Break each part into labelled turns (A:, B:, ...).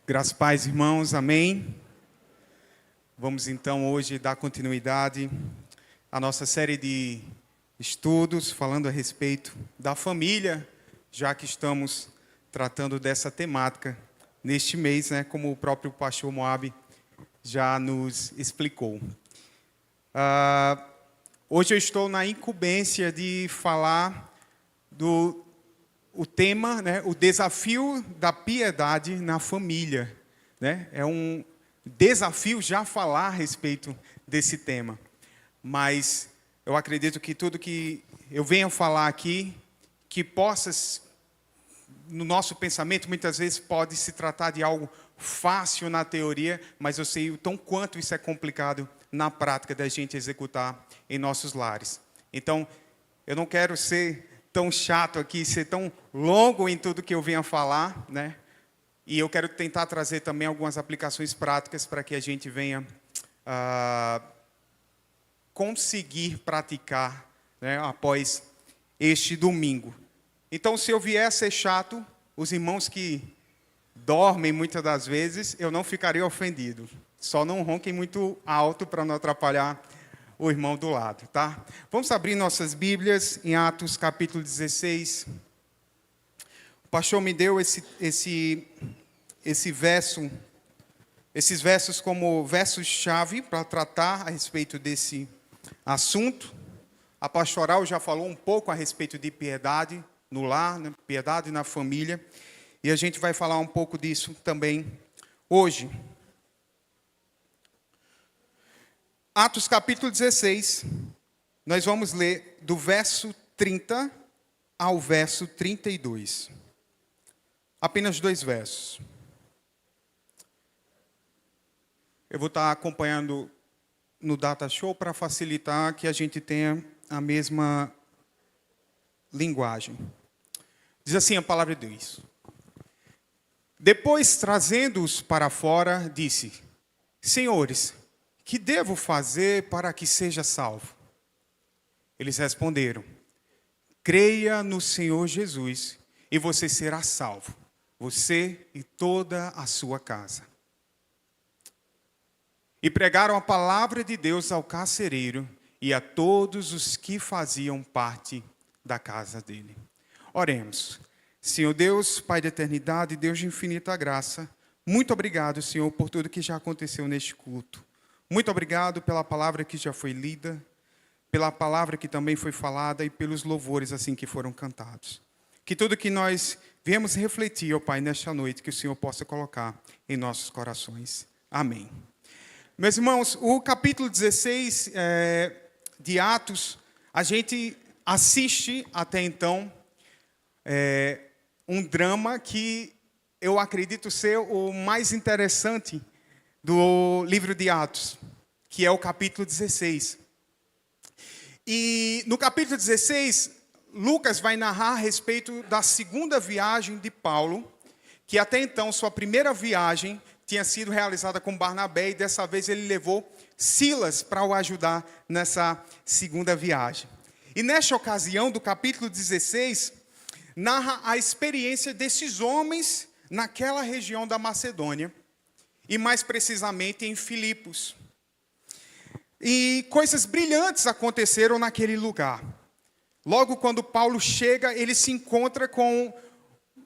A: Graças, paz, irmãos, amém. Vamos então hoje dar continuidade à nossa série de estudos falando a respeito da família, já que estamos tratando dessa temática neste mês, como o próprio pastor Moab já nos explicou. Hoje eu estou na incumbência de falar o tema, o desafio da piedade na família. É um desafio já falar a respeito desse tema. Mas eu acredito que tudo que eu venho falar aqui, que possa, no nosso pensamento, muitas vezes pode se tratar de algo fácil na teoria, mas eu sei o tão quanto isso é complicado na prática da gente executar em nossos lares. Então, eu não quero ser tão chato aqui, ser tão longo em tudo que eu venho a falar, E eu quero tentar trazer também algumas aplicações práticas para que a gente venha conseguir praticar, após este domingo. Então, se eu vier a ser chato, os irmãos que dormem muitas das vezes, eu não ficarei ofendido. Só não ronquem muito alto para não atrapalhar o irmão do lado, tá? Vamos abrir nossas Bíblias em Atos capítulo 16. O pastor me deu esses versos como versos-chave para tratar a respeito desse assunto. A pastoral já falou um pouco a respeito de piedade no lar, piedade na família, e a gente vai falar um pouco disso também hoje. Atos capítulo 16, nós vamos ler do verso 30 ao verso 32. Apenas 2 versos. Eu vou estar acompanhando no Data Show para facilitar que a gente tenha a mesma linguagem. Diz assim a palavra de Deus. Depois, trazendo-os para fora, disse: Senhores, que devo fazer para que seja salvo? Eles responderam: creia no Senhor Jesus e você será salvo, você e toda a sua casa. E pregaram a palavra de Deus ao carcereiro e a todos os que faziam parte da casa dele. Oremos. Senhor Deus, Pai da eternidade, Deus de infinita graça, muito obrigado, Senhor, por tudo que já aconteceu neste culto. Muito obrigado pela palavra que já foi lida, pela palavra que também foi falada e pelos louvores assim que foram cantados. Que tudo que nós viemos refletir, ó Pai, nesta noite, que o Senhor possa colocar em nossos corações. Amém. Meus irmãos, o capítulo 16 de Atos, a gente assiste até então um drama que eu acredito ser o mais interessante do livro de Atos, que é o capítulo 16. E no capítulo 16, Lucas vai narrar a respeito da segunda viagem de Paulo, que até então sua primeira viagem tinha sido realizada com Barnabé, e dessa vez ele levou Silas para o ajudar nessa segunda viagem. E nesta ocasião, do capítulo 16, narra a experiência desses homens naquela região da Macedônia, e mais precisamente em Filipos. E coisas brilhantes aconteceram naquele lugar. Logo quando Paulo chega, ele se encontra com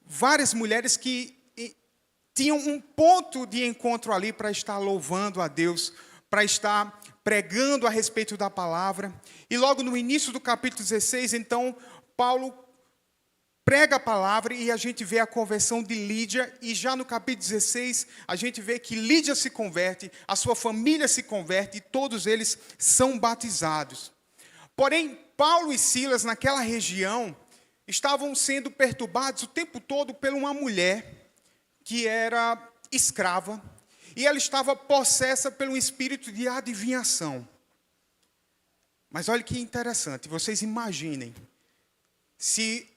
A: várias mulheres que tinham um ponto de encontro ali para estar louvando a Deus, para estar pregando a respeito da palavra. E logo no início do capítulo 16, então, Paulo prega a palavra e a gente vê a conversão de Lídia, e já no capítulo 16, a gente vê que Lídia se converte, a sua família se converte, e todos eles são batizados. Porém, Paulo e Silas, naquela região, estavam sendo perturbados o tempo todo por uma mulher que era escrava, e ela estava possessa pelo espírito de adivinhação. Mas olha que interessante, vocês imaginem, se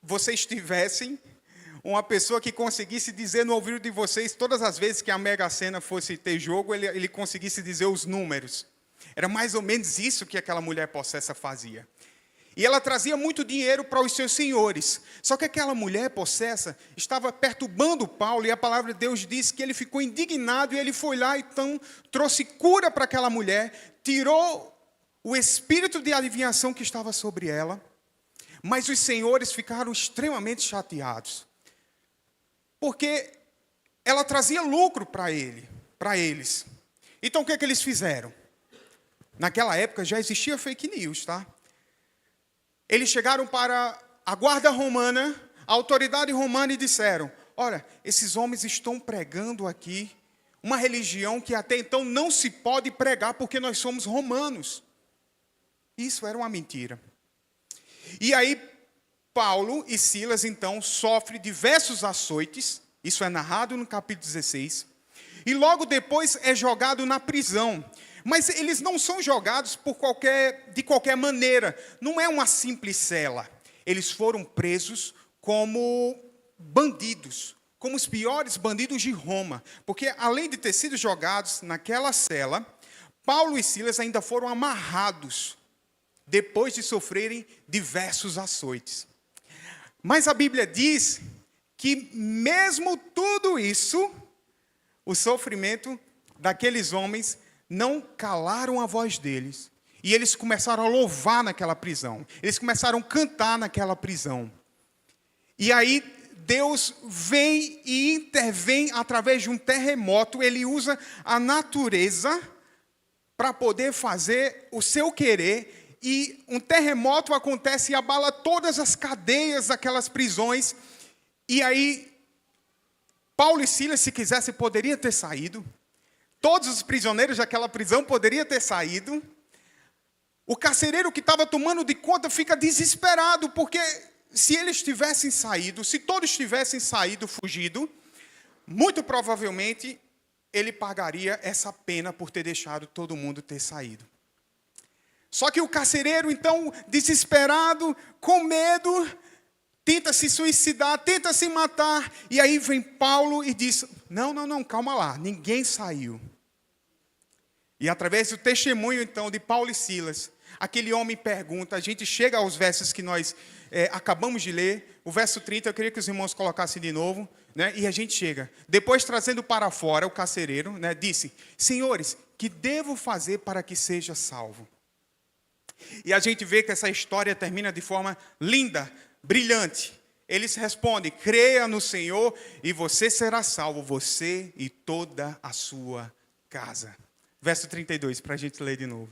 A: vocês tivessem uma pessoa que conseguisse dizer no ouvido de vocês, todas as vezes que a Mega Sena fosse ter jogo, ele conseguisse dizer os números. Era mais ou menos isso que aquela mulher possessa fazia. E ela trazia muito dinheiro para os seus senhores. Só que aquela mulher possessa estava perturbando Paulo, e a palavra de Deus diz que ele ficou indignado, e ele foi lá, então, trouxe cura para aquela mulher, tirou o espírito de adivinhação que estava sobre ela, mas os senhores ficaram extremamente chateados, porque ela trazia lucro para eles. Então, o que é que eles fizeram? Naquela época já existia fake news, tá? Eles chegaram para a guarda romana, a autoridade romana, e disseram: olha, esses homens estão pregando aqui uma religião que até então não se pode pregar porque nós somos romanos. Isso era uma mentira. E aí, Paulo e Silas, então, sofrem diversos açoites, isso é narrado no capítulo 16, e logo depois é jogado na prisão. Mas eles não são jogados de qualquer maneira. Não é uma simples cela. Eles foram presos como bandidos, como os piores bandidos de Roma. Porque, além de ter sido jogados naquela cela, Paulo e Silas ainda foram amarrados, depois de sofrerem diversos açoites. Mas a Bíblia diz que, mesmo tudo isso, o sofrimento daqueles homens não calaram a voz deles. E eles começaram a louvar naquela prisão. Eles começaram a cantar naquela prisão. E aí Deus vem e intervém através de um terremoto. Ele usa a natureza para poder fazer o seu querer. E um terremoto acontece e abala todas as cadeias daquelas prisões. E aí Paulo e Silas, se quisesse, poderiam ter saído. Todos os prisioneiros daquela prisão poderiam ter saído. O carcereiro que estava tomando de conta fica desesperado, porque se eles tivessem saído, se todos tivessem saído, fugido, muito provavelmente ele pagaria essa pena por ter deixado todo mundo ter saído. Só que o carcereiro, então, desesperado, com medo, tenta se suicidar, tenta se matar. E aí vem Paulo e diz: não, calma lá, ninguém saiu. E através do testemunho, então, de Paulo e Silas, aquele homem pergunta, a gente chega aos versos que nós acabamos de ler, o verso 30, eu queria que os irmãos colocassem de novo, né? E a gente chega. Depois, trazendo para fora o carcereiro, né, disse: senhores, que devo fazer para que seja salvo? E a gente vê que essa história termina de forma linda, brilhante. Eles respondem: creia no Senhor e você será salvo, você e toda a sua casa. Verso 32, para a gente ler de novo.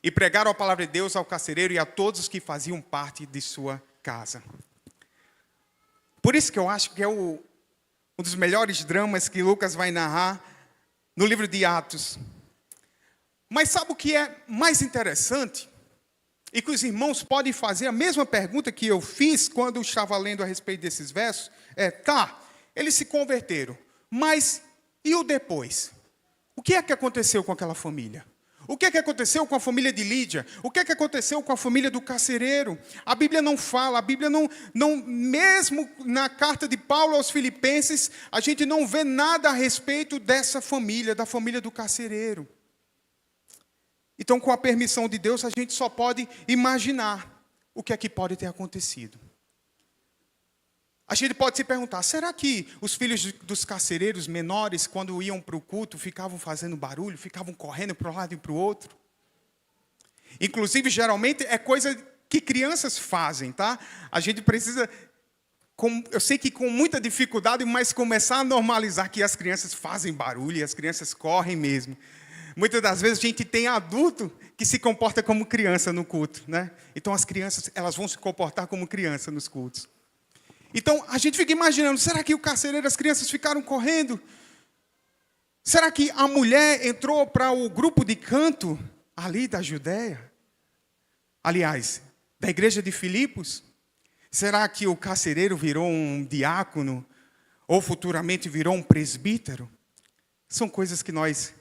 A: E pregaram a palavra de Deus ao carcereiro e a todos os que faziam parte de sua casa. Por isso que eu acho que é um dos melhores dramas que Lucas vai narrar no livro de Atos. Mas sabe o que é mais interessante? E que os irmãos podem fazer a mesma pergunta que eu fiz quando eu estava lendo a respeito desses versos. Eles se converteram, mas e o depois? O que é que aconteceu com aquela família? O que é que aconteceu com a família de Lídia? O que é que aconteceu com a família do carcereiro? A Bíblia não fala, a Bíblia não, mesmo na carta de Paulo aos Filipenses, a gente não vê nada a respeito dessa família, da família do carcereiro. Então, com a permissão de Deus, a gente só pode imaginar o que é que pode ter acontecido. A gente pode se perguntar: será que os filhos dos carcereiros menores, quando iam para o culto, ficavam fazendo barulho, ficavam correndo para um lado e para o outro? Inclusive, geralmente, é coisa que crianças fazem, tá? A gente precisa, eu sei que com muita dificuldade, mas começar a normalizar que as crianças fazem barulho e as crianças correm mesmo. Muitas das vezes a gente tem adulto que se comporta como criança no culto, né? Então as crianças, elas vão se comportar como criança nos cultos. Então a gente fica imaginando: será que o carcereiro, as crianças ficaram correndo? Será que a mulher entrou para o grupo de canto ali da Judéia? Aliás, da igreja de Filipos? Será que o carcereiro virou um diácono? Ou futuramente virou um presbítero? São coisas que nós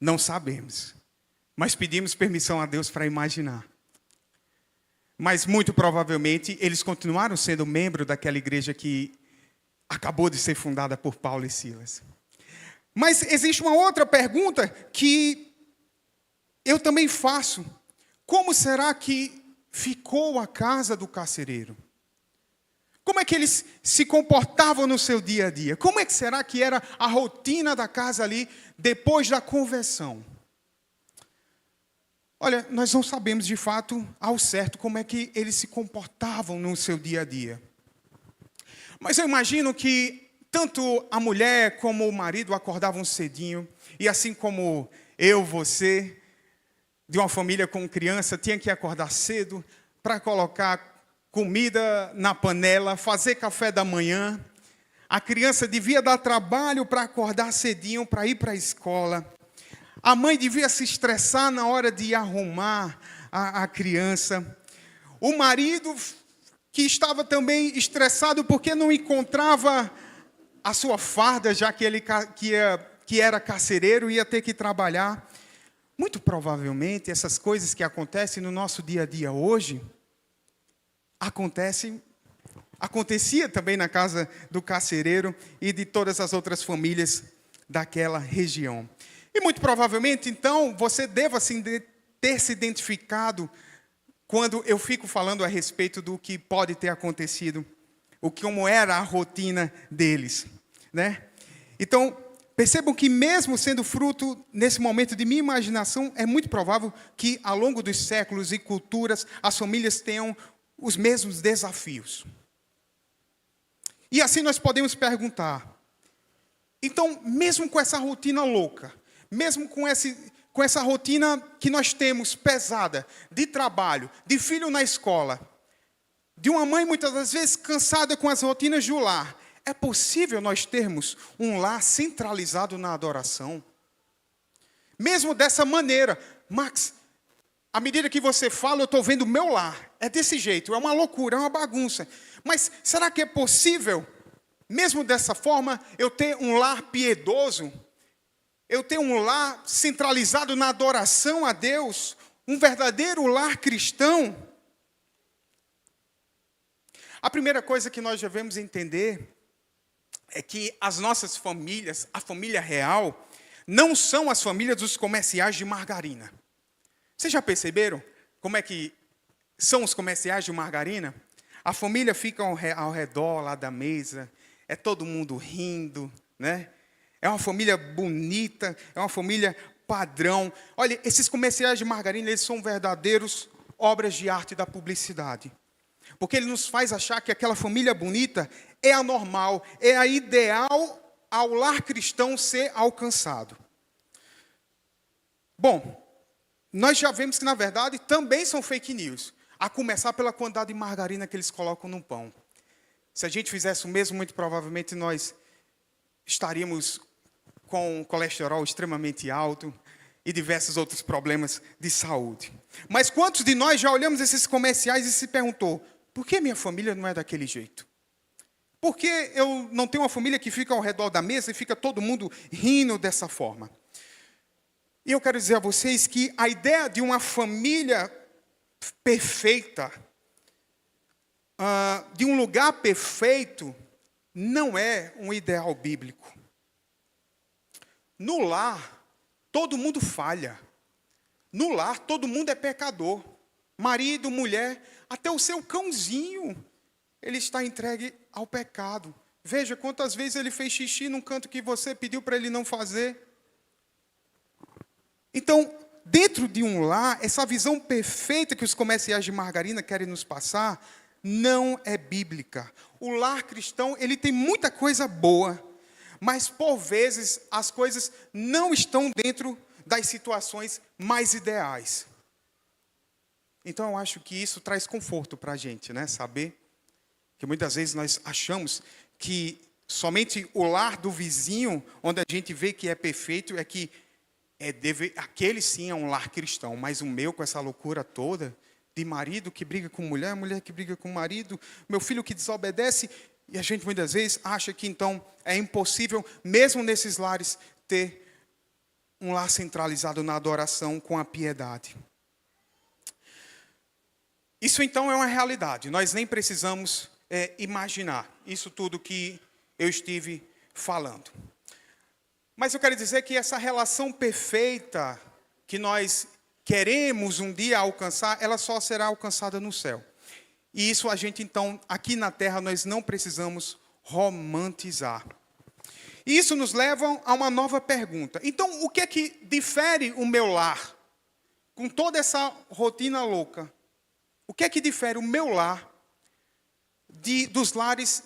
A: não sabemos, mas pedimos permissão a Deus para imaginar. Mas muito provavelmente eles continuaram sendo membros daquela igreja que acabou de ser fundada por Paulo e Silas. Mas existe uma outra pergunta que eu também faço: como será que ficou a casa do carcereiro? Como é que eles se comportavam no seu dia a dia? Como é que será que era a rotina da casa ali depois da conversão? Olha, nós não sabemos de fato ao certo como é que eles se comportavam no seu dia a dia. Mas eu imagino que tanto a mulher como o marido acordavam cedinho, e assim como eu, você, de uma família com criança, tinha que acordar cedo para colocar comida na panela, fazer café da manhã. A criança devia dar trabalho para acordar cedinho, para ir para a escola. A mãe devia se estressar na hora de arrumar a criança. O marido, que estava também estressado porque não encontrava a sua farda, já que ele que era carcereiro, ia ter que trabalhar. Muito provavelmente, essas coisas que acontecem no nosso dia a dia hoje, acontecia também na casa do carcereiro e de todas as outras famílias daquela região. E muito provavelmente, então, você deva assim, ter se identificado quando eu fico falando a respeito do que pode ter acontecido, como era a rotina deles, né? Então, percebam que mesmo sendo fruto, nesse momento de minha imaginação, é muito provável que, ao longo dos séculos e culturas, as famílias tenham os mesmos desafios. E assim nós podemos perguntar, então, mesmo com essa rotina louca, mesmo com essa rotina que nós temos pesada, de trabalho, de filho na escola, de uma mãe muitas das vezes cansada com as rotinas do lar, é possível nós termos um lar centralizado na adoração? Mesmo dessa maneira, Max, à medida que você fala, eu estou vendo o meu lar. É desse jeito, é uma loucura, é uma bagunça. Mas será que é possível, mesmo dessa forma, eu ter um lar piedoso? Eu ter um lar centralizado na adoração a Deus? Um verdadeiro lar cristão? A primeira coisa que nós devemos entender é que as nossas famílias, a família real, não são as famílias dos comerciais de margarina. Vocês já perceberam como é que são os comerciais de margarina? A família fica ao redor lá da mesa, é todo mundo rindo, né? É uma família bonita, é uma família padrão. Olha, esses comerciais de margarina, eles são verdadeiros obras de arte da publicidade. Porque ele nos faz achar que aquela família bonita é a normal, é a ideal ao lar cristão ser alcançado. Bom, nós já vemos que, na verdade, também são fake news. A começar pela quantidade de margarina que eles colocam no pão. Se a gente fizesse o mesmo, muito provavelmente nós estaríamos com colesterol extremamente alto e diversos outros problemas de saúde. Mas quantos de nós já olhamos esses comerciais e se perguntou, por que minha família não é daquele jeito? Por que eu não tenho uma família que fica ao redor da mesa e fica todo mundo rindo dessa forma? E eu quero dizer a vocês que a ideia de uma família perfeita, de um lugar perfeito, não é um ideal bíblico. No lar, todo mundo falha. No lar, todo mundo é pecador. Marido, mulher, até o seu cãozinho, ele está entregue ao pecado. Veja quantas vezes ele fez xixi num canto que você pediu para ele não fazer. Então, dentro de um lar, essa visão perfeita que os comerciais de margarina querem nos passar, não é bíblica. O lar cristão, ele tem muita coisa boa, mas por vezes as coisas não estão dentro das situações mais ideais. Então eu acho que isso traz conforto para a gente, né? Saber que muitas vezes nós achamos que somente o lar do vizinho, onde a gente vê que é perfeito, aquele sim é um lar cristão, mas o meu com essa loucura toda, de marido que briga com mulher, mulher que briga com marido, meu filho que desobedece, e a gente muitas vezes acha que então é impossível, mesmo nesses lares, ter um lar centralizado na adoração com a piedade. Isso então é uma realidade, nós nem precisamos imaginar isso tudo que eu estive falando. Mas eu quero dizer que essa relação perfeita que nós queremos um dia alcançar, ela só será alcançada no céu. E isso a gente, então, aqui na terra, nós não precisamos romantizar. E isso nos leva a uma nova pergunta. Então, o que é que difere o meu lar, com toda essa rotina louca? O que é que difere o meu lar dos lares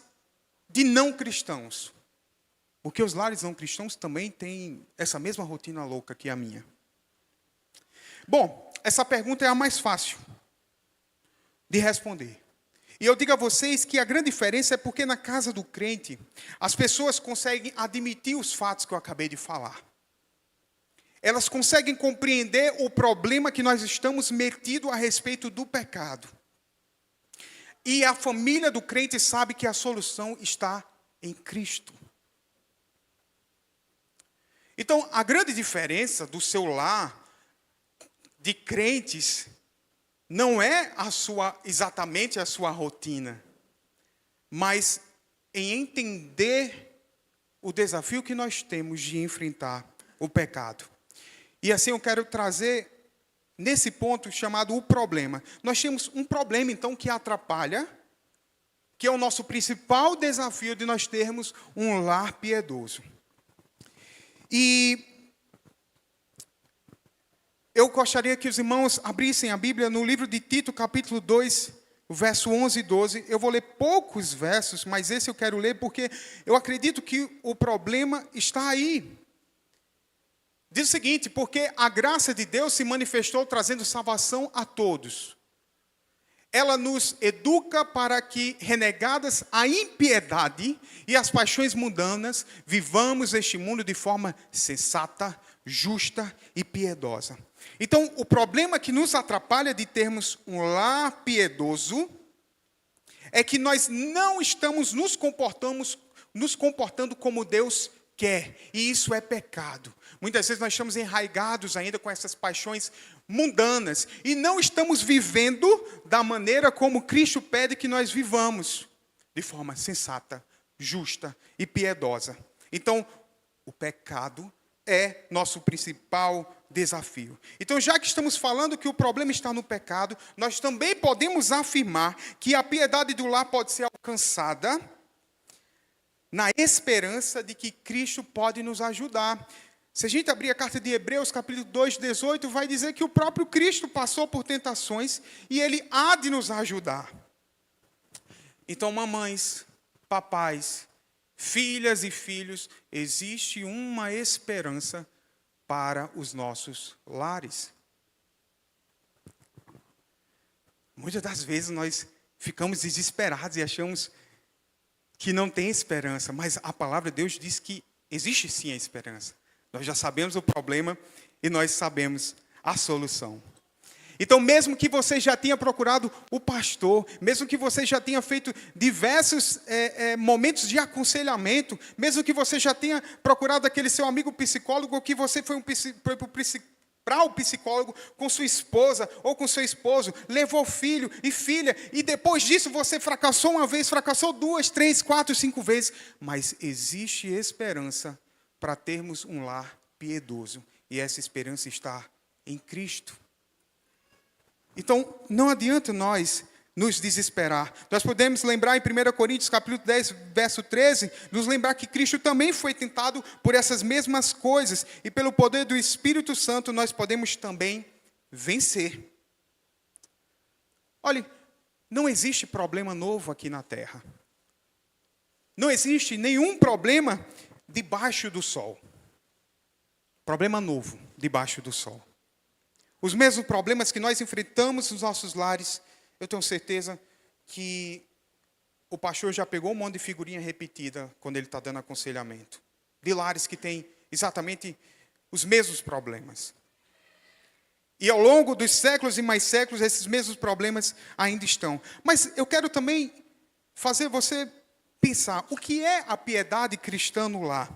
A: de não cristãos? Porque os lares não cristãos também têm essa mesma rotina louca que a minha. Bom, essa pergunta é a mais fácil de responder. E eu digo a vocês que a grande diferença é porque na casa do crente, as pessoas conseguem admitir os fatos que eu acabei de falar. Elas conseguem compreender o problema que nós estamos metidos a respeito do pecado. E a família do crente sabe que a solução está em Cristo. Então, a grande diferença do seu lar de crentes não é exatamente a sua rotina, mas em entender o desafio que nós temos de enfrentar o pecado. E assim eu quero trazer nesse ponto chamado o problema. Nós temos um problema então que atrapalha, que é o nosso principal desafio de nós termos um lar piedoso. E eu gostaria que os irmãos abrissem a Bíblia no livro de Tito, capítulo 2, verso 11 e 12. Eu vou ler poucos versos, mas esse eu quero ler porque eu acredito que o problema está aí. Diz o seguinte: porque a graça de Deus se manifestou trazendo salvação a todos. Ela nos educa para que, renegadas a impiedade e as paixões mundanas, vivamos este mundo de forma sensata, justa e piedosa. Então, o problema que nos atrapalha de termos um lar piedoso é que nós não estamos nos comportando como Deus quer. E isso é pecado. Muitas vezes nós estamos enraigados ainda com essas paixões mundanas e não estamos vivendo da maneira como Cristo pede que nós vivamos, de forma sensata, justa e piedosa. Então, o pecado é nosso principal desafio. Então, já que estamos falando que o problema está no pecado, nós também podemos afirmar que a piedade do lar pode ser alcançada na esperança de que Cristo pode nos ajudar. Se a gente abrir a carta de Hebreus, capítulo 2, 18, vai dizer que o próprio Cristo passou por tentações e Ele há de nos ajudar. Então, mamães, papais, filhas e filhos, existe uma esperança para os nossos lares. Muitas das vezes nós ficamos desesperados e achamos que não tem esperança, mas a palavra de Deus diz que existe sim a esperança. Nós já sabemos o problema e nós sabemos a solução. Então, mesmo que você já tenha procurado o pastor, mesmo que você já tenha feito diversos momentos de aconselhamento, mesmo que você já tenha procurado aquele seu amigo psicólogo, ou que você foi para o psicólogo com sua esposa ou com seu esposo, levou filho e filha, e depois disso você fracassou uma vez, fracassou 2, 3, 4, 5 vezes, mas existe esperança para termos um lar piedoso, e essa esperança está em Cristo. Então, não adianta nós nos desesperar. Nós podemos lembrar em 1 Coríntios, capítulo 10, verso 13, nos lembrar que Cristo também foi tentado por essas mesmas coisas, e pelo poder do Espírito Santo nós podemos também vencer. Olhe, não existe problema novo aqui na terra. Não existe nenhum problema debaixo do sol. Problema novo debaixo do sol. Os mesmos problemas que nós enfrentamos nos nossos lares, eu tenho certeza que o pastor já pegou um monte de figurinha repetida quando ele está dando aconselhamento. De lares que têm exatamente os mesmos problemas. E ao longo dos séculos e mais séculos, esses mesmos problemas ainda estão. Mas eu quero também fazer você pensar, o que é a piedade cristã no lar?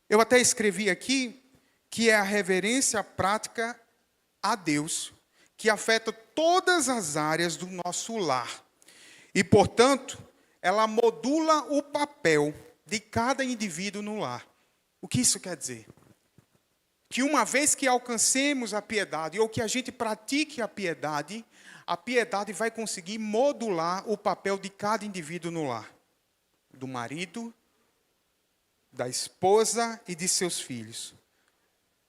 A: Eu até escrevi aqui que é a reverência prática a Deus, que afeta todas as áreas do nosso lar. E, portanto, ela modula o papel de cada indivíduo no lar. O que isso quer dizer? que uma vez que alcancemos a piedade, ou que a gente pratique a piedade vai conseguir modular o papel de cada indivíduo no lar. Do marido, da esposa e de seus filhos.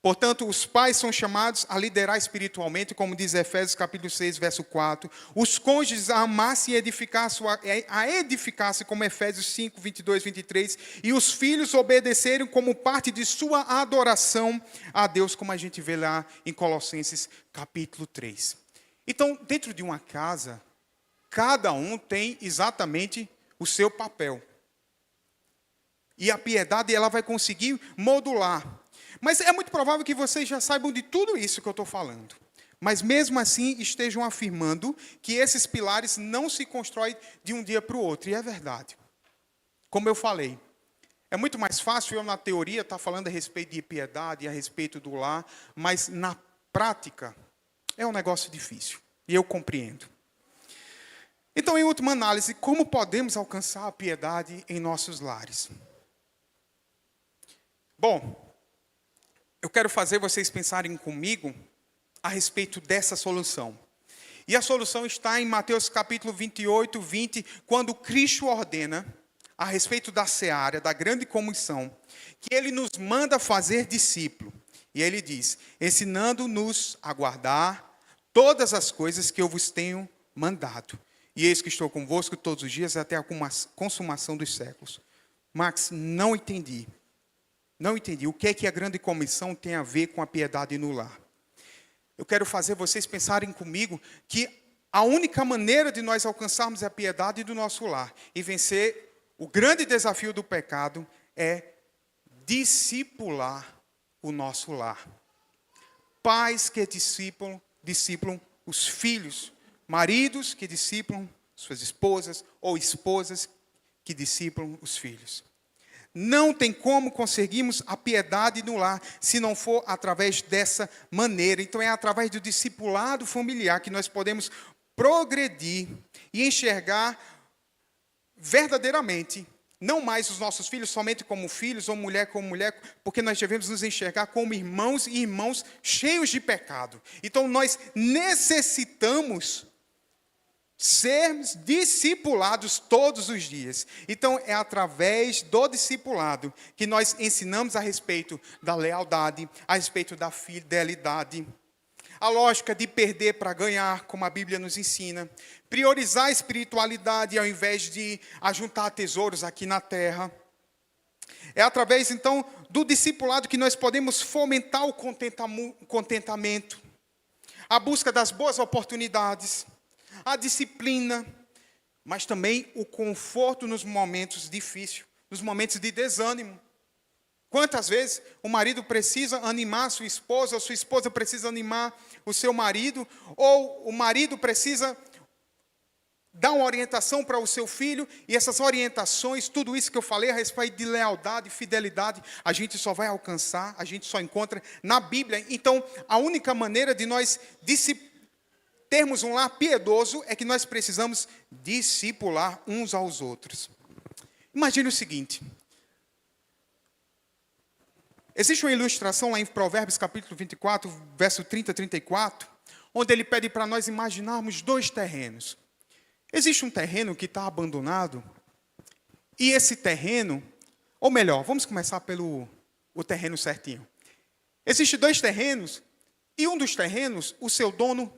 A: Portanto, os pais são chamados a liderar espiritualmente, como diz Efésios capítulo 6, verso 4. Os cônjuges a amar-se e edificar-se, como Efésios 5, 22, 23. E os filhos obedecerem como parte de sua adoração a Deus, como a gente vê lá em Colossenses capítulo 3. Então, dentro de uma casa, cada um tem exatamente o seu papel. E a piedade, ela vai conseguir modular. Mas é muito provável que vocês já saibam de tudo isso que eu estou falando. Mas mesmo assim estejam afirmando que esses pilares não se constroem de um dia para o outro. E é verdade. Como eu falei, é muito mais fácil eu na teoria estar falando a respeito de piedade, a respeito do lar, mas na prática é um negócio difícil. E eu compreendo. Então, em última análise, como podemos alcançar a piedade em nossos lares? Bom, eu quero fazer vocês pensarem comigo a respeito dessa solução. E a solução está em Mateus capítulo 28, 20, quando Cristo ordena, a respeito da seara, da grande comissão, que Ele nos manda fazer discípulo. E Ele diz, ensinando-nos a guardar todas as coisas que eu vos tenho mandado. E eis que estou convosco todos os dias até a consumação dos séculos. Max, não entendi. Não entendi. O que é que a grande comissão tem a ver com a piedade no lar? Eu quero fazer vocês pensarem comigo que a única maneira de nós alcançarmos a piedade do nosso lar e vencer o grande desafio do pecado é discipular o nosso lar. Pais que discipulam os filhos, maridos que discipulam suas esposas ou esposas que discipulam os filhos. Não tem como conseguirmos a piedade no lar se não for através dessa maneira. Então é através do discipulado familiar que nós podemos progredir e enxergar verdadeiramente, não mais os nossos filhos somente como filhos ou mulher como mulher, porque nós devemos nos enxergar como irmãos e irmãos cheios de pecado. Então nós necessitamos sermos discipulados todos os dias. Então, é através do discipulado que nós ensinamos a respeito da lealdade, a respeito da fidelidade, a lógica de perder para ganhar, como a Bíblia nos ensina, priorizar a espiritualidade ao invés de ajuntar tesouros aqui na terra. É através, então, do discipulado que nós podemos fomentar o contentamento, a busca das boas oportunidades, a disciplina, mas também o conforto nos momentos difíceis, nos momentos de desânimo. Quantas vezes o marido precisa animar a sua esposa, ou a sua esposa precisa animar o seu marido, ou o marido precisa dar uma orientação para o seu filho, e essas orientações, tudo isso que eu falei a respeito de lealdade e fidelidade, a gente só vai alcançar, a gente só encontra na Bíblia. Então, a única maneira de nós termos um lar piedoso é que nós precisamos discipular uns aos outros. Imagine o seguinte. Existe uma ilustração lá em Provérbios capítulo 24, verso 30 a 34, onde ele pede para nós imaginarmos dois terrenos. Existe um terreno que está abandonado, e esse terreno, ou melhor, vamos começar pelo terreno certinho. Existem dois terrenos, e um dos terrenos, o seu dono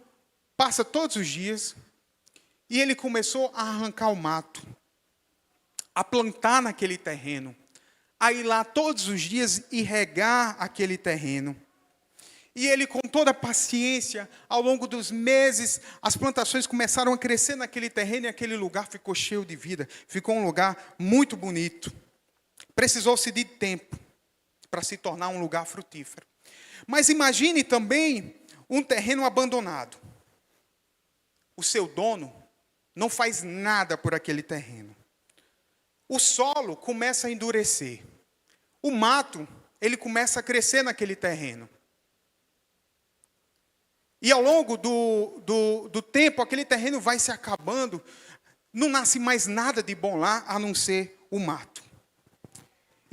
A: passa todos os dias, e ele começou a arrancar o mato, a plantar naquele terreno, a ir lá todos os dias e regar aquele terreno. E ele, com toda a paciência, ao longo dos meses, as plantações começaram a crescer naquele terreno, e aquele lugar ficou cheio de vida, ficou um lugar muito bonito. Precisou-se de tempo para se tornar um lugar frutífero. Mas imagine também um terreno abandonado. O seu dono não faz nada por aquele terreno. O solo começa a endurecer. O mato, ele começa a crescer naquele terreno. E ao longo do tempo, aquele terreno vai se acabando. Não nasce mais nada de bom lá, a não ser o mato.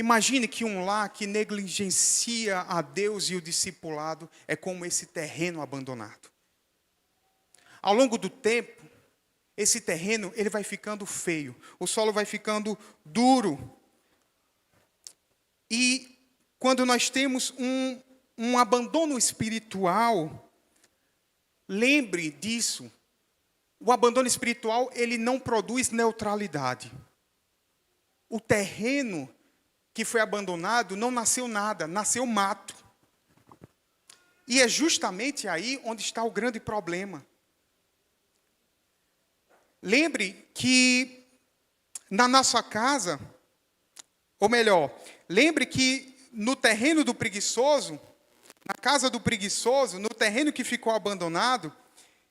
A: Imagine que um lar que negligencia a Deus e o discipulado é como esse terreno abandonado. Ao longo do tempo, esse terreno ele vai ficando feio, o solo vai ficando duro. E quando nós temos um abandono espiritual, lembre disso. O abandono espiritual, ele não produz neutralidade. O terreno que foi abandonado não nasceu nada, nasceu mato. E é justamente aí onde está o grande problema. Lembre que na nossa casa, ou melhor, lembre que no terreno do preguiçoso, na casa do preguiçoso, no terreno que ficou abandonado,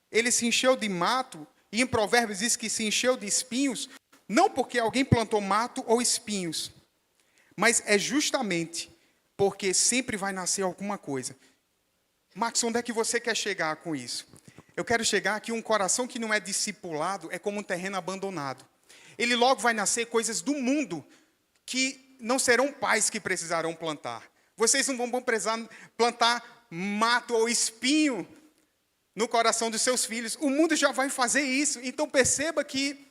A: ele se encheu de mato, e em Provérbios diz que se encheu de espinhos, não porque alguém plantou mato ou espinhos, mas é justamente porque sempre vai nascer alguma coisa. Max, onde é que você quer chegar com isso? Eu quero chegar que um coração que não é discipulado é como um terreno abandonado. Ele logo vai nascer coisas do mundo que não serão pais que precisarão plantar. Vocês não vão precisar plantar mato ou espinho no coração dos seus filhos. O mundo já vai fazer isso. Então perceba que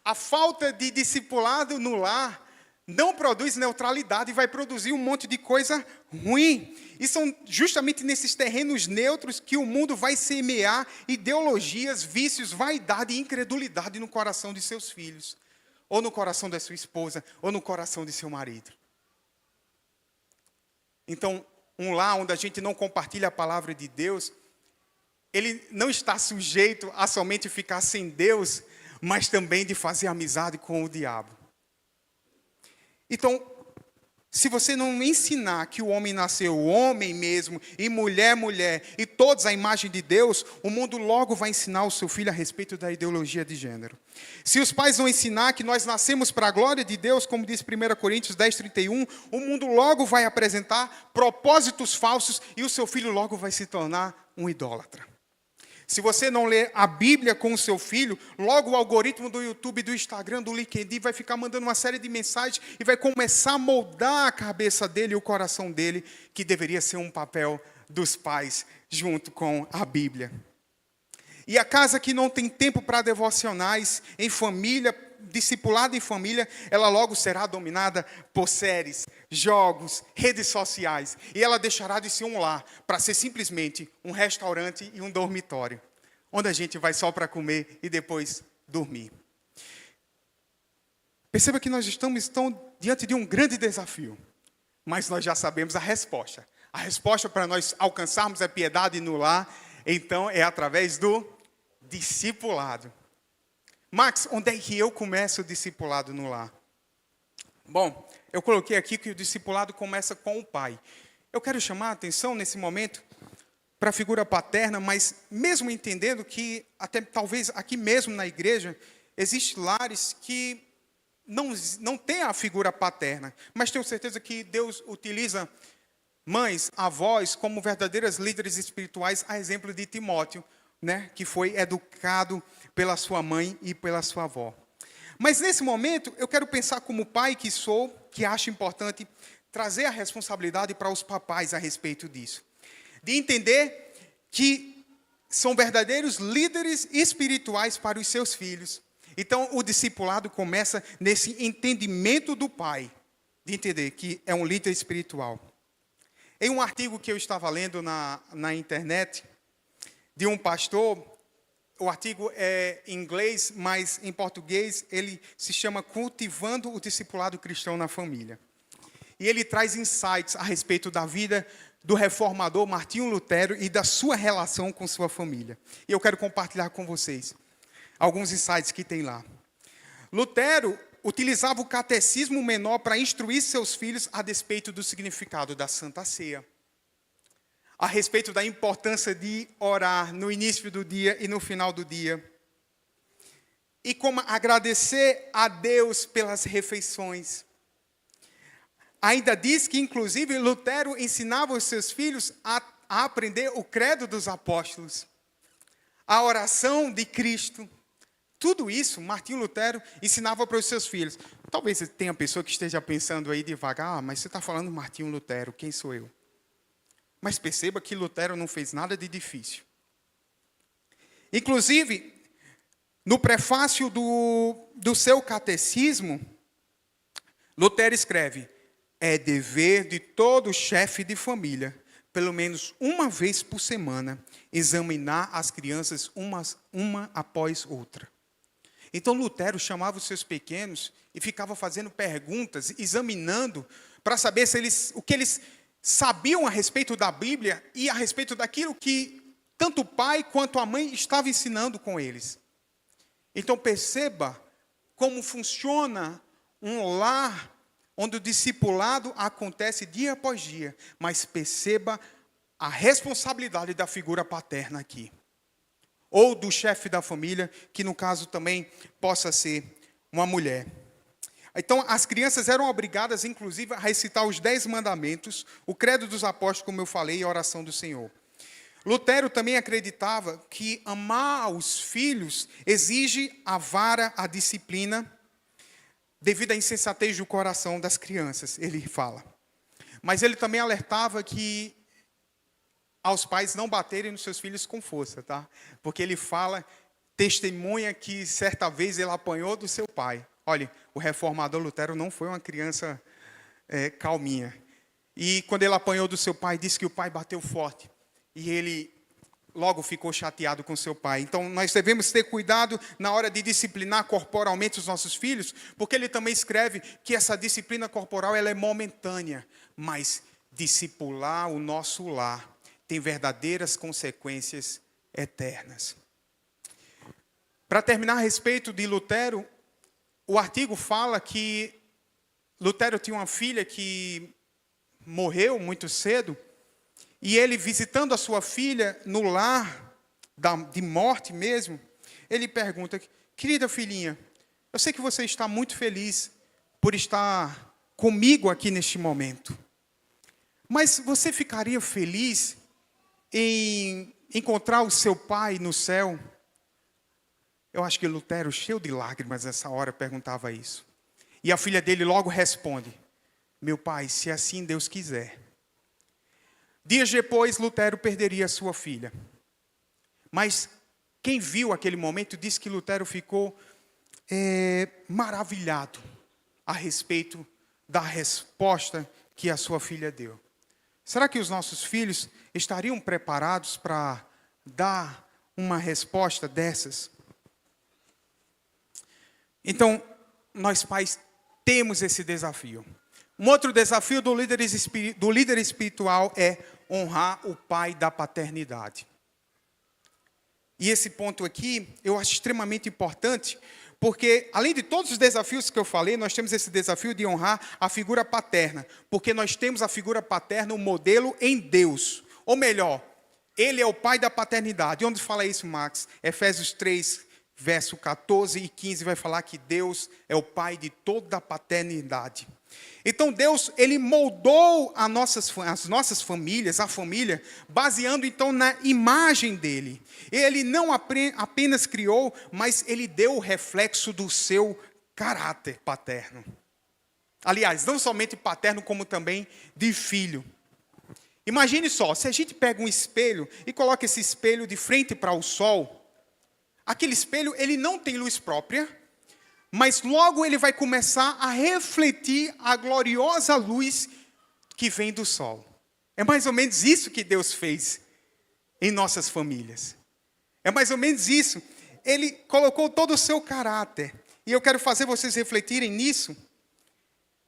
A: a falta de discipulado no lar não produz neutralidade e vai produzir um monte de coisa ruim. E são justamente nesses terrenos neutros que o mundo vai semear ideologias, vícios, vaidade e incredulidade no coração de seus filhos, ou no coração da sua esposa, ou no coração de seu marido. Então, um lar onde a gente não compartilha a palavra de Deus, ele não está sujeito a somente ficar sem Deus, mas também de fazer amizade com o diabo. Então, se você não ensinar que o homem nasceu homem mesmo, e mulher, mulher, e todos a imagem de Deus, o mundo logo vai ensinar o seu filho a respeito da ideologia de gênero. Se os pais não ensinar que nós nascemos para a glória de Deus, como diz 1 Coríntios 10:31, o mundo logo vai apresentar propósitos falsos e o seu filho logo vai se tornar um idólatra. Se você não ler a Bíblia com o seu filho, logo o algoritmo do YouTube, do Instagram, do LinkedIn vai ficar mandando uma série de mensagens e vai começar a moldar a cabeça dele e o coração dele, que deveria ser um papel dos pais junto com a Bíblia. E a casa que não tem tempo para devocionais em família, discipulado em família, ela logo será dominada por séries, jogos, redes sociais. E ela deixará de ser um lar para ser simplesmente um restaurante e um dormitório, onde a gente vai só para comer e depois dormir. Perceba que nós estamos diante de um grande desafio, mas nós já sabemos a resposta. A resposta para nós alcançarmos a piedade no lar, então, é através do discipulado. Max, onde é que eu começo o discipulado no lar? Bom, eu coloquei aqui que o discipulado começa com o pai. Eu quero chamar a atenção nesse momento para a figura paterna, mas mesmo entendendo que, até talvez aqui mesmo na igreja, existem lares que não têm a figura paterna, mas tenho certeza que Deus utiliza mães, avós, como verdadeiras líderes espirituais, a exemplo de Timóteo, né, que foi educado pela sua mãe e pela sua avó. Mas nesse momento, eu quero pensar como pai que sou, que acho importante trazer a responsabilidade para os papais a respeito disso. De entender que são verdadeiros líderes espirituais para os seus filhos. Então, o discipulado começa nesse entendimento do pai, de entender que é um líder espiritual. Em um artigo que eu estava lendo na internet, de um pastor, o artigo é em inglês, mas em português ele se chama Cultivando o Discipulado Cristão na Família. E ele traz insights a respeito da vida do reformador Martinho Lutero e da sua relação com sua família. E eu quero compartilhar com vocês alguns insights que tem lá. Lutero utilizava o catecismo menor para instruir seus filhos a despeito do significado da Santa Ceia, a respeito da importância de orar no início do dia e no final do dia, e como agradecer a Deus pelas refeições. Ainda diz que, inclusive, Lutero ensinava os seus filhos a aprender o credo dos apóstolos, a oração de Cristo, Tudo isso, Martinho Lutero ensinava para os seus filhos. Talvez tenha pessoa que esteja pensando aí devagar, mas você está falando Martinho Lutero, quem sou eu? Mas perceba que Lutero não fez nada de difícil. Inclusive, no prefácio do seu catecismo, Lutero escreve: é dever de todo chefe de família, pelo menos uma vez por semana, examinar as crianças uma após outra. Então Lutero chamava os seus pequenos e ficava fazendo perguntas, examinando, para saber o que eles sabiam a respeito da Bíblia e a respeito daquilo que tanto o pai quanto a mãe estavam ensinando com eles. Então perceba como funciona um lar onde o discipulado acontece dia após dia, mas perceba a responsabilidade da figura paterna aqui. Ou do chefe da família, que no caso também possa ser uma mulher. Então, as crianças eram obrigadas, inclusive, a recitar os 10 mandamentos, o credo dos apóstolos, como eu falei, e a oração do Senhor. Lutero também acreditava que amar os filhos exige a vara, a disciplina, devido à insensatez do coração das crianças, ele fala. Mas ele também alertava que aos pais não baterem nos seus filhos com força, tá? Porque ele fala, testemunha que certa vez ele apanhou do seu pai. Olha, o reformador Lutero não foi uma criança calminha. E quando ele apanhou do seu pai, disse que o pai bateu forte. E ele logo ficou chateado com seu pai. Então, nós devemos ter cuidado na hora de disciplinar corporalmente os nossos filhos, porque ele também escreve que essa disciplina corporal ela é momentânea, mas discipular o nosso lar tem verdadeiras consequências eternas. Para terminar a respeito de Lutero, o artigo fala que Lutero tinha uma filha que morreu muito cedo, e ele, visitando a sua filha no lar de morte mesmo, ele pergunta: querida filhinha, eu sei que você está muito feliz por estar comigo aqui neste momento, mas você ficaria feliz em encontrar o seu pai no céu? Eu acho que Lutero, cheio de lágrimas nessa hora, perguntava isso. E a filha dele logo responde: meu pai, se assim Deus quiser. Dias depois, Lutero perderia a sua filha. Mas quem viu aquele momento disse que Lutero ficou maravilhado a respeito da resposta que a sua filha deu. Será que os nossos filhos estariam preparados para dar uma resposta dessas? Então, nós pais temos esse desafio. Um outro desafio do líder espiritual é honrar o pai da paternidade. E esse ponto aqui, eu acho extremamente importante, porque além de todos os desafios que eu falei, nós temos esse desafio de honrar a figura paterna, porque nós temos a figura paterna, o modelo em Deus. Ou melhor, ele é o pai da paternidade. Onde fala isso, Max? Efésios 3, verso 14 e 15 vai falar que Deus é o pai de toda a paternidade. Então Deus, ele moldou as nossas famílias, a família, baseando então na imagem dele. Ele não apenas criou, mas ele deu o reflexo do seu caráter paterno. Aliás, não somente paterno, como também de filho. Imagine só, se a gente pega um espelho e coloca esse espelho de frente para o sol, aquele espelho ele não tem luz própria, mas logo ele vai começar a refletir a gloriosa luz que vem do sol. É mais ou menos isso que Deus fez em nossas famílias. É mais ou menos isso. Ele colocou todo o seu caráter. E eu quero fazer vocês refletirem nisso,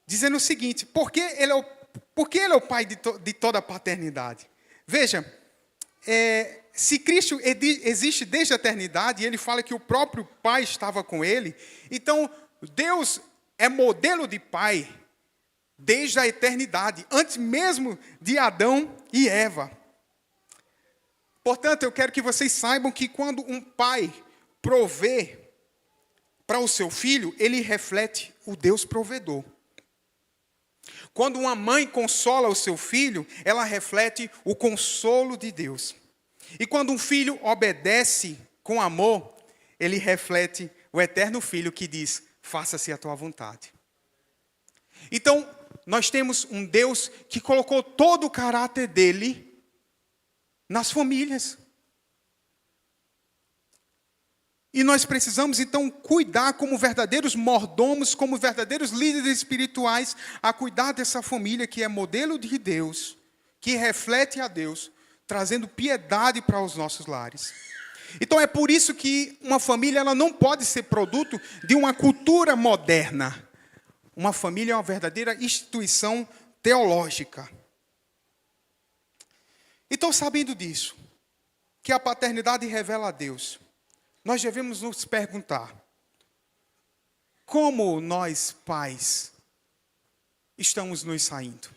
A: dizendo o seguinte: por que ele é o pai de toda a paternidade? Veja, se Cristo existe desde a eternidade, e ele fala que o próprio Pai estava com ele, então Deus é modelo de pai desde a eternidade, antes mesmo de Adão e Eva. Portanto, eu quero que vocês saibam que quando um pai provê para o seu filho, ele reflete o Deus provedor. Quando uma mãe consola o seu filho, ela reflete o consolo de Deus. E quando um filho obedece com amor, ele reflete o eterno Filho que diz, faça-se a tua vontade. Então, nós temos um Deus que colocou todo o caráter dele nas famílias. E nós precisamos, então, cuidar como verdadeiros mordomos, como verdadeiros líderes espirituais, a cuidar dessa família que é modelo de Deus, que reflete a Deus, trazendo piedade para os nossos lares. Então, é por isso que uma família ela não pode ser produto de uma cultura moderna. Uma família é uma verdadeira instituição teológica. Então, sabendo disso, que a paternidade revela a Deus, nós devemos nos perguntar, como nós, pais, estamos nos saindo?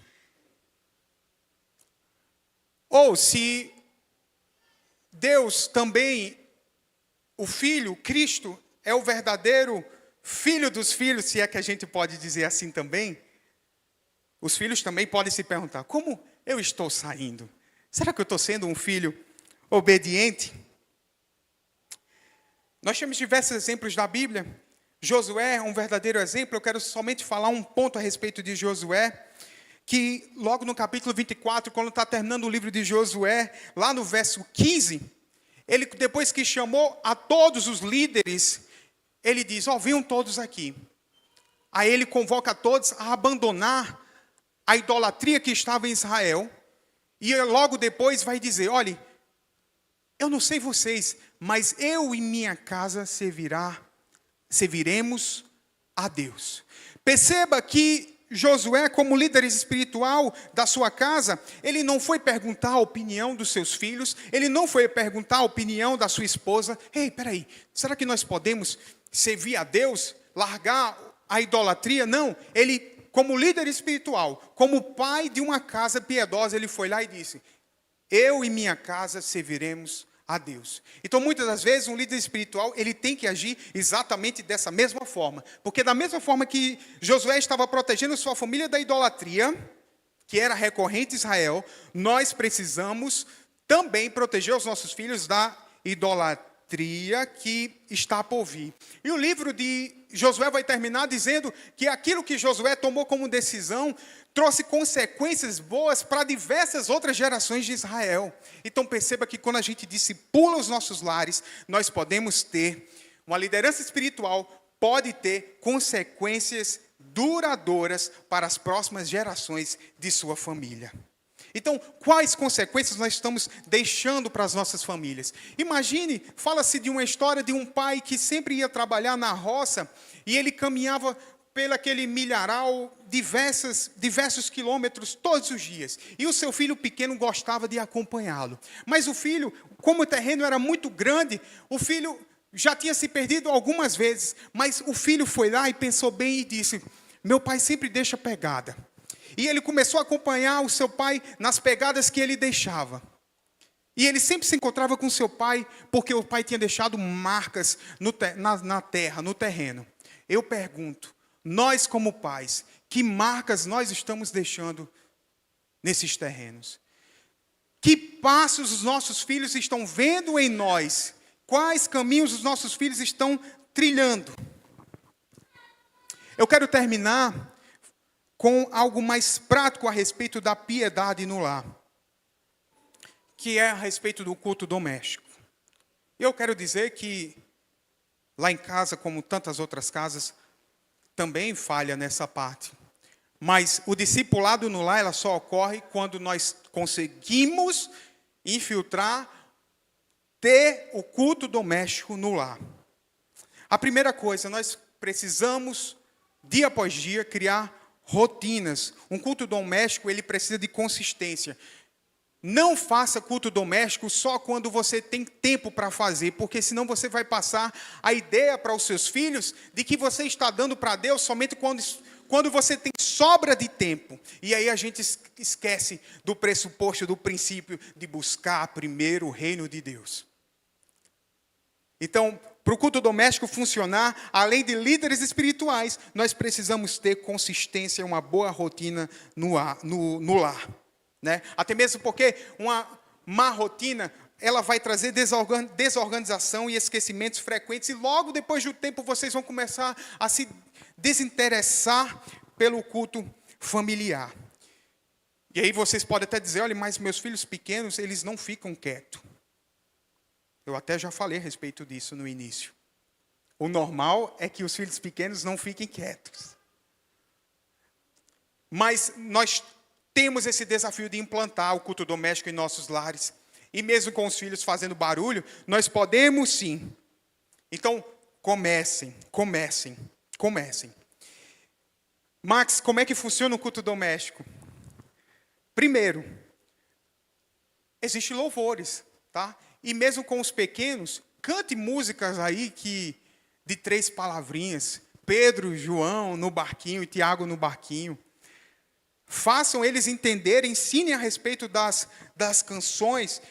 A: Ou se Deus também, o Filho, Cristo, é o verdadeiro Filho dos filhos, se é que a gente pode dizer assim também, os filhos também podem se perguntar, como eu estou saindo? Será que eu estou sendo um filho obediente? Nós temos diversos exemplos da Bíblia. Josué é um verdadeiro exemplo. Eu quero somente falar um ponto a respeito de Josué, que logo no capítulo 24, quando está terminando o livro de Josué, lá no verso 15, ele, depois que chamou a todos os líderes, ele diz, venham todos aqui. Aí ele convoca todos a abandonar a idolatria que estava em Israel, e logo depois vai dizer, olhe, eu não sei vocês, mas eu e minha casa serviremos a Deus. Perceba que Josué, como líder espiritual da sua casa, ele não foi perguntar a opinião dos seus filhos, ele não foi perguntar a opinião da sua esposa. Ei, peraí, será que nós podemos servir a Deus, largar a idolatria? Não, ele, como líder espiritual, como pai de uma casa piedosa, ele foi lá e disse, eu e minha casa serviremos a Deus. Então, muitas das vezes, um líder espiritual, ele tem que agir exatamente dessa mesma forma. Porque da mesma forma que Josué estava protegendo sua família da idolatria, que era recorrente em Israel, nós precisamos também proteger os nossos filhos da idolatria que está por vir. E o livro de Josué vai terminar dizendo que aquilo que Josué tomou como decisão trouxe consequências boas para diversas outras gerações de Israel. Então perceba que quando a gente discipula os nossos lares, nós podemos ter, uma liderança espiritual pode ter consequências duradouras para as próximas gerações de sua família. Então, quais consequências nós estamos deixando para as nossas famílias? Imagine, fala-se de uma história de um pai que sempre ia trabalhar na roça e ele caminhava pelo aquele milharal diversos quilômetros todos os dias. E o seu filho pequeno gostava de acompanhá-lo. Mas o filho, como o terreno era muito grande, o filho já tinha se perdido algumas vezes. Mas o filho foi lá e pensou bem e disse, meu pai sempre deixa pegada. E ele começou a acompanhar o seu pai nas pegadas que ele deixava. E ele sempre se encontrava com o seu pai, porque o pai tinha deixado marcas na terra, no terreno. Eu pergunto, nós como pais, que marcas nós estamos deixando nesses terrenos? Que passos os nossos filhos estão vendo em nós? Quais caminhos os nossos filhos estão trilhando? Eu quero terminar com algo mais prático a respeito da piedade no lar, que é a respeito do culto doméstico. Eu quero dizer que lá em casa, como tantas outras casas, também falha nessa parte. Mas o discipulado no lar ela só ocorre quando nós conseguimos infiltrar, ter o culto doméstico no lar. A primeira coisa, nós precisamos, dia após dia, criar rotinas. Um culto doméstico, ele precisa de consistência. Não faça culto doméstico só quando você tem tempo para fazer, porque senão você vai passar a ideia para os seus filhos de que você está dando para Deus somente quando você tem sobra de tempo. E aí a gente esquece do pressuposto, do princípio de buscar primeiro o reino de Deus. Então, para o culto doméstico funcionar, além de líderes espirituais, nós precisamos ter consistência, uma boa rotina no lar. Né? Até mesmo porque uma má rotina ela vai trazer desorganização e esquecimentos frequentes, e logo depois do tempo vocês vão começar a se desinteressar pelo culto familiar. E aí vocês podem até dizer, olha, mas meus filhos pequenos, eles não ficam quietos. Eu até já falei a respeito disso no início. O normal é que os filhos pequenos não fiquem quietos. Mas nós temos esse desafio de implantar o culto doméstico em nossos lares. E mesmo com os filhos fazendo barulho, nós podemos sim. Então, comecem. Max, como é que funciona o culto doméstico? Primeiro, existem louvores, tá? E mesmo com os pequenos, cante músicas aí de 3 palavrinhas. Pedro, João no barquinho e Tiago no barquinho. Façam eles entenderem, ensinem a respeito das canções.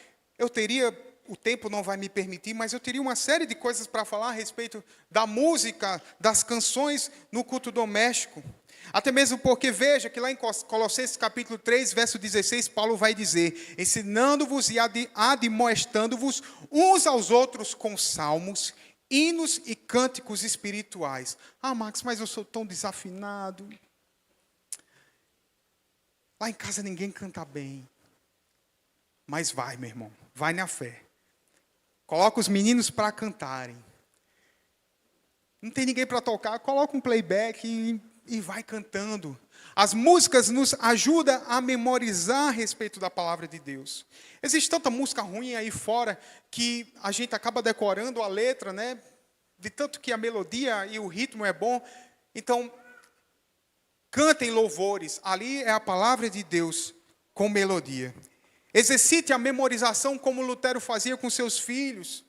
A: O tempo não vai me permitir, mas eu teria uma série de coisas para falar a respeito da música, das canções no culto doméstico. Até mesmo porque, veja, que lá em Colossenses capítulo 3, verso 16, Paulo vai dizer, ensinando-vos e admoestando-vos uns aos outros com salmos, hinos e cânticos espirituais. Ah, Max, mas eu sou tão desafinado. Lá em casa ninguém canta bem. Mas vai, meu irmão, vai na fé. Coloca os meninos para cantarem. Não tem ninguém para tocar, coloca um playback e vai cantando. As músicas nos ajudam a memorizar a respeito da palavra de Deus. Existe tanta música ruim aí fora que a gente acaba decorando a letra, né? De tanto que a melodia e o ritmo é bom. Então, cantem louvores. Ali é a palavra de Deus com melodia. Exercite a memorização como Lutero fazia com seus filhos.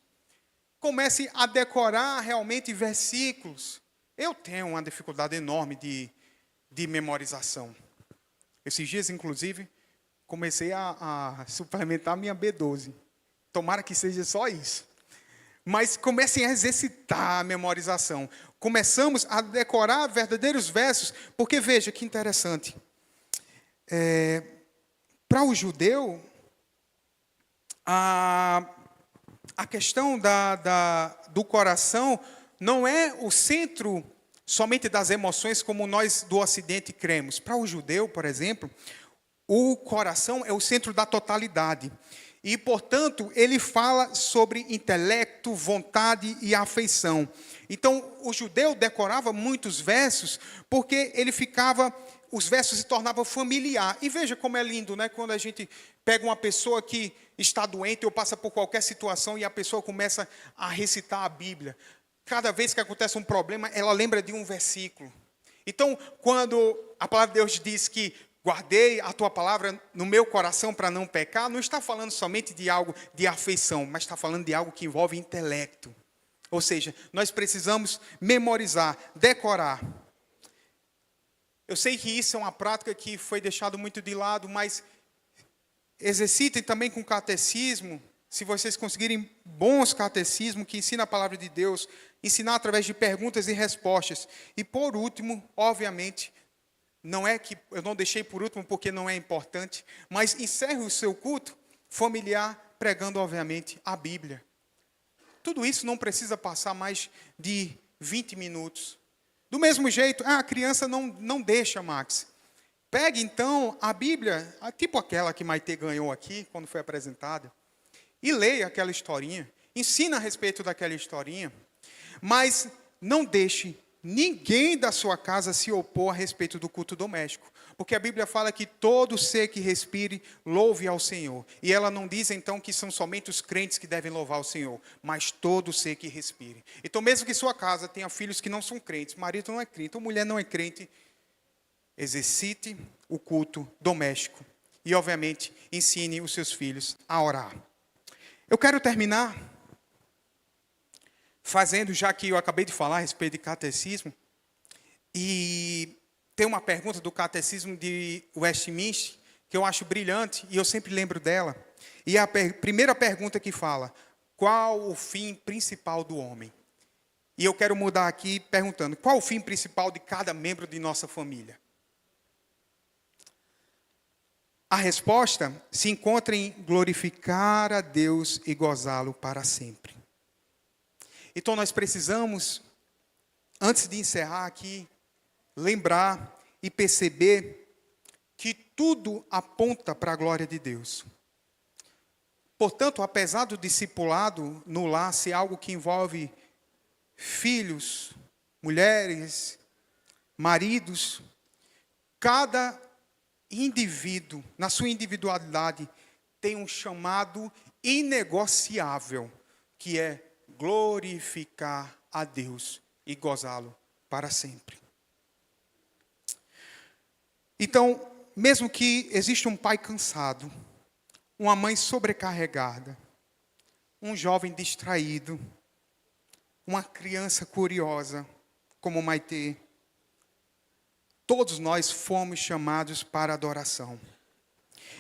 A: Comece a decorar realmente versículos. Eu tenho uma dificuldade enorme de memorização. Esses dias, inclusive, comecei a suplementar a minha B12. Tomara que seja só isso. Mas comecem a exercitar a memorização. Começamos a decorar verdadeiros versos, porque veja que interessante. Para o judeu, a questão do coração não é o centro somente das emoções como nós do Ocidente cremos. Para o judeu, por exemplo, o coração é o centro da totalidade. E, portanto, ele fala sobre intelecto, vontade e afeição. Então, o judeu decorava muitos versos porque os versos se tornavam familiar. E veja como é lindo, né? Quando a gente pega uma pessoa que está doente ou passa por qualquer situação e a pessoa começa a recitar a Bíblia. Cada vez que acontece um problema, ela lembra de um versículo. Então, quando a palavra de Deus diz que guardei a tua palavra no meu coração para não pecar, não está falando somente de algo de afeição, mas está falando de algo que envolve intelecto. Ou seja, nós precisamos memorizar, decorar. Eu sei que isso é uma prática que foi deixada muito de lado, mas exercitem também com catecismo. Se vocês conseguirem bons catecismos que ensinam a palavra de Deus, ensinar através de perguntas e respostas. E por último, obviamente, não é que eu não deixei por último porque não é importante, mas encerre o seu culto familiar pregando, obviamente, a Bíblia. Tudo isso não precisa passar mais de 20 minutos. Do mesmo jeito, a criança não deixa, Max. Pegue, então, a Bíblia, tipo aquela que Maite ganhou aqui, quando foi apresentada, e leia aquela historinha. Ensina a respeito daquela historinha. Mas não deixe ninguém da sua casa se opor a respeito do culto doméstico. Porque a Bíblia fala que todo ser que respire, louve ao Senhor. E ela não diz, então, que são somente os crentes que devem louvar ao Senhor, mas todo ser que respire. Então, mesmo que sua casa tenha filhos que não são crentes, marido não é crente, ou mulher não é crente, exercite o culto doméstico. E, obviamente, ensine os seus filhos a orar. Eu quero terminar fazendo, já que eu acabei de falar a respeito de catecismo, e tem uma pergunta do catecismo de Westminster, que eu acho brilhante, e eu sempre lembro dela. E é a primeira pergunta que fala, qual o fim principal do homem? E eu quero mudar aqui perguntando, qual o fim principal de cada membro de nossa família? A resposta se encontra em glorificar a Deus e gozá-lo para sempre. Então nós precisamos, antes de encerrar aqui, lembrar e perceber que tudo aponta para a glória de Deus. Portanto, apesar do discipulado no lar ser algo que envolve filhos, mulheres, maridos, cada indivíduo, na sua individualidade, tem um chamado inegociável, que é glorificar a Deus e gozá-lo para sempre. Então, mesmo que exista um pai cansado, uma mãe sobrecarregada, um jovem distraído, uma criança curiosa, como Maitê, todos nós fomos chamados para adoração.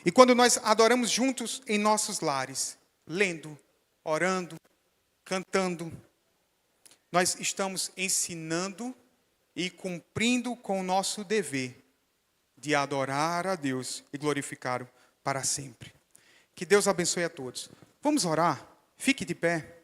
A: E quando nós adoramos juntos em nossos lares, lendo, orando, cantando, nós estamos ensinando e cumprindo com o nosso dever de adorar a Deus e glorificá-lo para sempre. Que Deus abençoe a todos. Vamos orar? Fique de pé.